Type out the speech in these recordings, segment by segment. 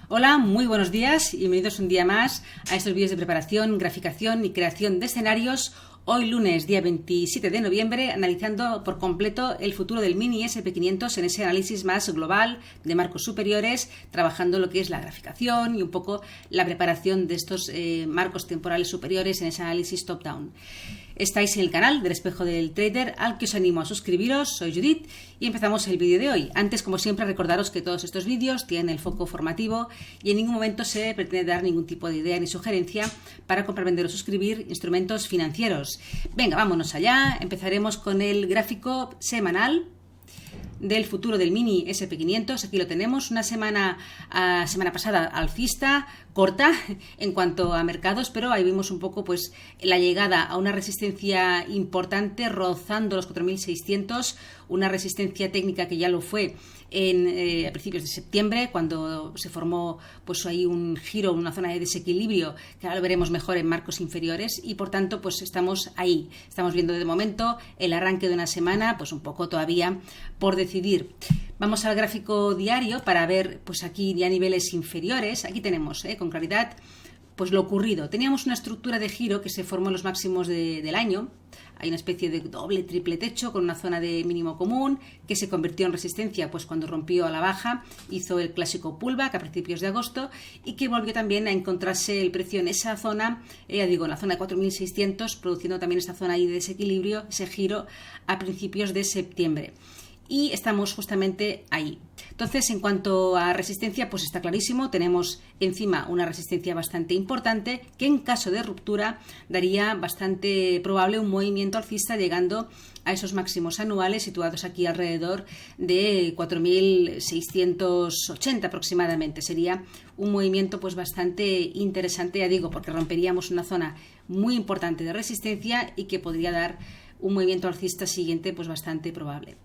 Hola, muy buenos días y bienvenidos un día más a estos vídeos de preparación, graficación y creación de escenarios. Hoy lunes, día 27 de noviembre, analizando por completo el futuro del Mini SP500 en ese análisis más global de marcos superiores, trabajando lo que es la graficación y un poco la preparación de estos marcos temporales superiores en ese análisis top-down. Estáis en el canal del Espejo del Trader, al que os animo a suscribiros. Soy Judith y empezamos el vídeo de hoy. Antes, como siempre, recordaros que todos estos vídeos tienen el foco formativo y en ningún momento se pretende dar ningún tipo de idea ni sugerencia para comprar, vender o suscribir instrumentos financieros. Venga, vámonos allá. Empezaremos con el gráfico semanal del futuro del Mini SP500. Aquí lo tenemos, una semana pasada alcista, corta en cuanto a mercados, pero ahí vimos un poco pues la llegada a una resistencia importante rozando los 4.600, una resistencia técnica que ya lo fue a principios de septiembre, cuando se formó pues ahí un giro, una zona de desequilibrio, que ahora lo veremos mejor en marcos inferiores, y por tanto pues estamos ahí, estamos viendo de momento el arranque de una semana, pues un poco todavía por decidir. Vamos al gráfico diario para ver pues aquí ya niveles inferiores. Aquí tenemos con claridad pues lo ocurrido. Teníamos una estructura de giro que se formó en los máximos del año. Hay una especie de doble, triple techo con una zona de mínimo común que se convirtió en resistencia pues cuando rompió a la baja, hizo el clásico pullback a principios de agosto y que volvió también a encontrarse el precio en esa zona, en la zona de 4.600, produciendo también esta zona ahí de desequilibrio, ese giro a principios de septiembre. Y estamos justamente ahí. Entonces, en cuanto a resistencia, pues está clarísimo, tenemos encima una resistencia bastante importante que en caso de ruptura daría bastante probable un movimiento alcista llegando a esos máximos anuales situados aquí alrededor de 4.680 aproximadamente. Sería un movimiento pues bastante interesante, ya digo, porque romperíamos una zona muy importante de resistencia y que podría dar un movimiento alcista siguiente pues bastante probable.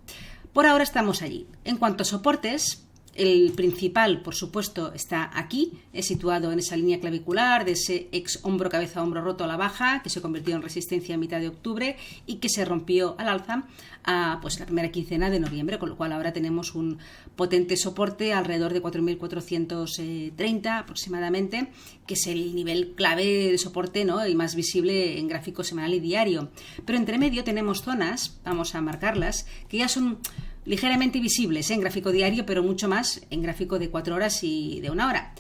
Por ahora estamos allí. En cuanto a soportes, el principal, por supuesto, está aquí, situado en esa línea clavicular de ese ex hombro, cabeza, hombro roto a la baja, que se convirtió en resistencia a mitad de octubre y que se rompió al alza a pues, la primera quincena de noviembre, con lo cual ahora tenemos un potente soporte alrededor de 4.430 aproximadamente, que es el nivel clave de soporte, ¿no? Y más visible en gráfico semanal y diario. Pero entre medio tenemos zonas, vamos a marcarlas, que ya son ligeramente visibles en gráfico diario, pero mucho más en gráfico de 4 horas y de 1 hora.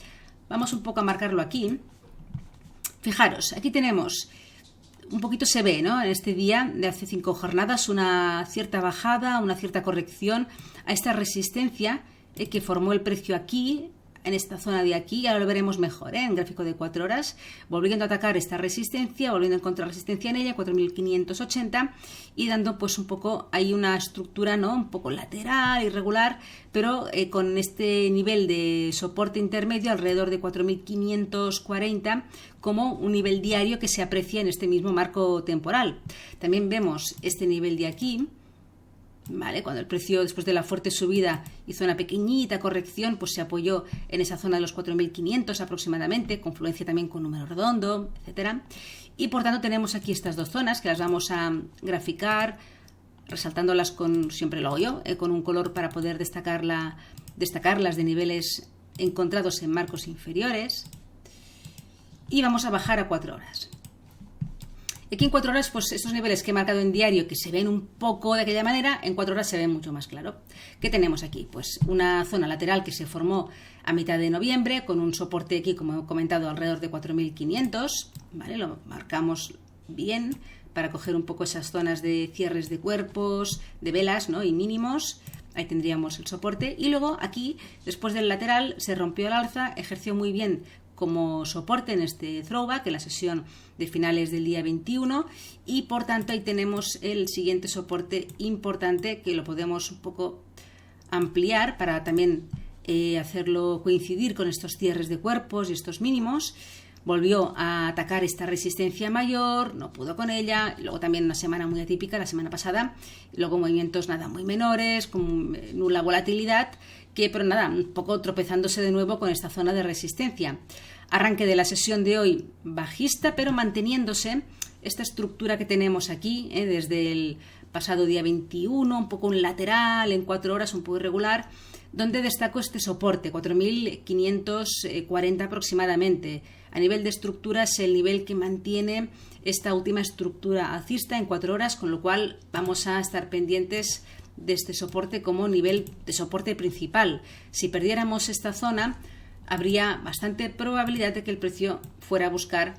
Vamos un poco a marcarlo aquí. Fijaros, aquí tenemos, un poquito se ve, ¿no? En este día de hace 5 jornadas, una cierta bajada, una cierta corrección a esta resistencia que formó el precio aquí, en esta zona de aquí, y ahora lo veremos mejor, en gráfico de 4 horas, volviendo a atacar esta resistencia, volviendo a encontrar resistencia en ella, 4.580, y dando pues un poco, hay una estructura, ¿no? Un poco lateral, irregular, pero con este nivel de soporte intermedio alrededor de 4.540 como un nivel diario que se aprecia en este mismo marco temporal. También vemos este nivel de aquí, ¿vale? Cuando el precio, después de la fuerte subida, hizo una pequeñita corrección, pues se apoyó en esa zona de los 4.500 aproximadamente, confluencia también con número redondo, etcétera. Y por tanto tenemos aquí estas dos zonas que las vamos a graficar, resaltándolas con, siempre lo hago yo, con un color para poder destacarlas de niveles encontrados en marcos inferiores. Y vamos a bajar a 4 horas. Aquí en 4 horas, pues estos niveles que he marcado en diario, que se ven un poco de aquella manera, en 4 horas se ven mucho más claro. ¿Qué tenemos aquí? Pues una zona lateral que se formó a mitad de noviembre, con un soporte aquí, como he comentado, alrededor de 4.500, ¿vale? Lo marcamos bien para coger un poco esas zonas de cierres de cuerpos, de velas, ¿no? Y mínimos. Ahí tendríamos el soporte. Y luego aquí, después del lateral, se rompió el alza, ejerció muy bien como soporte en este throwback, en la sesión de finales del día 21, y por tanto ahí tenemos el siguiente soporte importante que lo podemos un poco ampliar para también hacerlo coincidir con estos cierres de cuerpos y estos mínimos. Volvió a atacar esta resistencia mayor, no pudo con ella, luego también una semana muy atípica, la semana pasada, luego movimientos nada muy menores, con nula volatilidad, pero nada, un poco tropezándose de nuevo con esta zona de resistencia. Arranque de la sesión de hoy bajista, pero manteniéndose esta estructura que tenemos aquí, desde el pasado día 21, un poco un lateral, en 4 horas un poco irregular, donde destaco este soporte, 4.540 aproximadamente. A nivel de estructura es el nivel que mantiene esta última estructura alcista en 4 horas, con lo cual vamos a estar pendientes de este soporte como nivel de soporte principal. Si perdiéramos esta zona, habría bastante probabilidad de que el precio fuera a buscar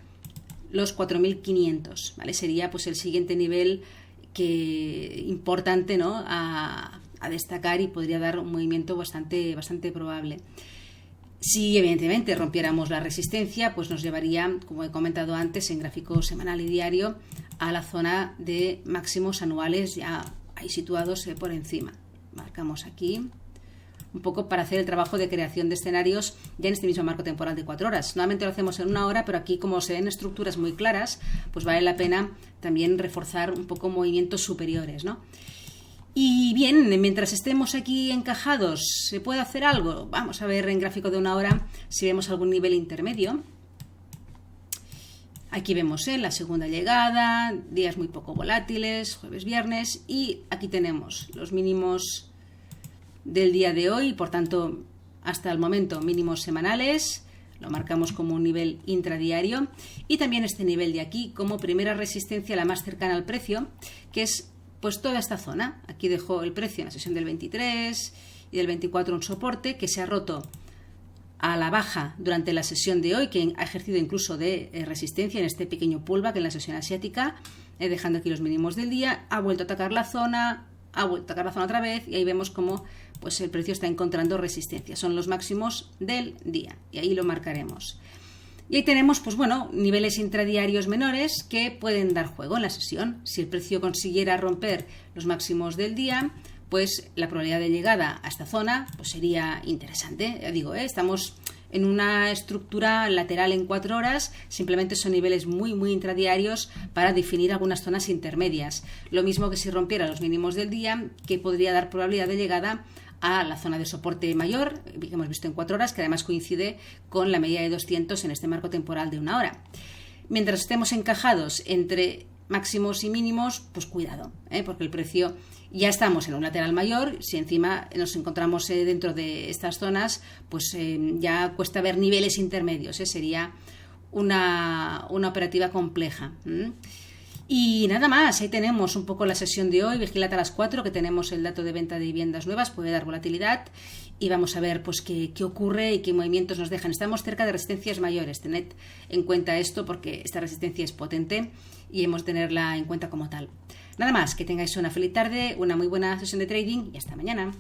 los 4.500, ¿vale? Sería pues el siguiente nivel importante, ¿no?, a destacar, y podría dar un movimiento bastante probable. Si evidentemente rompiéramos la resistencia, pues nos llevaría, como he comentado antes, en gráfico semanal y diario, a la zona de máximos anuales ya ahí situados por encima. Marcamos aquí un poco para hacer el trabajo de creación de escenarios ya en este mismo marco temporal de 4 horas. Normalmente lo hacemos en 1 hora, pero aquí, como se ven estructuras muy claras, pues vale la pena también reforzar un poco movimientos superiores, ¿no? Y bien, mientras estemos aquí encajados, ¿se puede hacer algo? Vamos a ver en gráfico de 1 hora si vemos algún nivel intermedio. Aquí vemos la segunda llegada, días muy poco volátiles, jueves, viernes, y aquí tenemos los mínimos del día de hoy, por tanto, hasta el momento mínimos semanales, lo marcamos como un nivel intradiario, y también este nivel de aquí como primera resistencia, la más cercana al precio, que es pues toda esta zona. Aquí dejó el precio en la sesión del 23 y del 24 un soporte que se ha roto a la baja durante la sesión de hoy, que ha ejercido incluso de resistencia en este pequeño pullback en la sesión asiática, dejando aquí los mínimos del día, ha vuelto a atacar la zona, otra vez, y ahí vemos cómo pues el precio está encontrando resistencia. Son los máximos del día, y ahí lo marcaremos. Y ahí tenemos, pues bueno, niveles intradiarios menores que pueden dar juego en la sesión. Si el precio consiguiera romper los máximos del día, pues la probabilidad de llegada a esta zona pues sería interesante. Ya digo, estamos en una estructura lateral en 4 horas, simplemente son niveles muy intradiarios para definir algunas zonas intermedias. Lo mismo que si rompiera los mínimos del día, que podría dar probabilidad de llegada a la zona de soporte mayor que hemos visto en 4 horas, que además coincide con la media de 200 en este marco temporal de 1 hora. Mientras estemos encajados entre máximos y mínimos, pues cuidado, porque el precio, ya estamos en un lateral mayor. Si encima nos encontramos dentro de estas zonas, pues ya cuesta ver niveles intermedios, sería una operativa compleja. Y nada más, ahí tenemos un poco la sesión de hoy. Vigilad a las 4, que tenemos el dato de venta de viviendas nuevas, puede dar volatilidad, y vamos a ver pues qué ocurre y qué movimientos nos dejan. Estamos cerca de resistencias mayores, tened en cuenta esto, porque esta resistencia es potente y hemos de tenerla en cuenta como tal. Nada más, que tengáis una feliz tarde, una muy buena sesión de trading, y hasta mañana.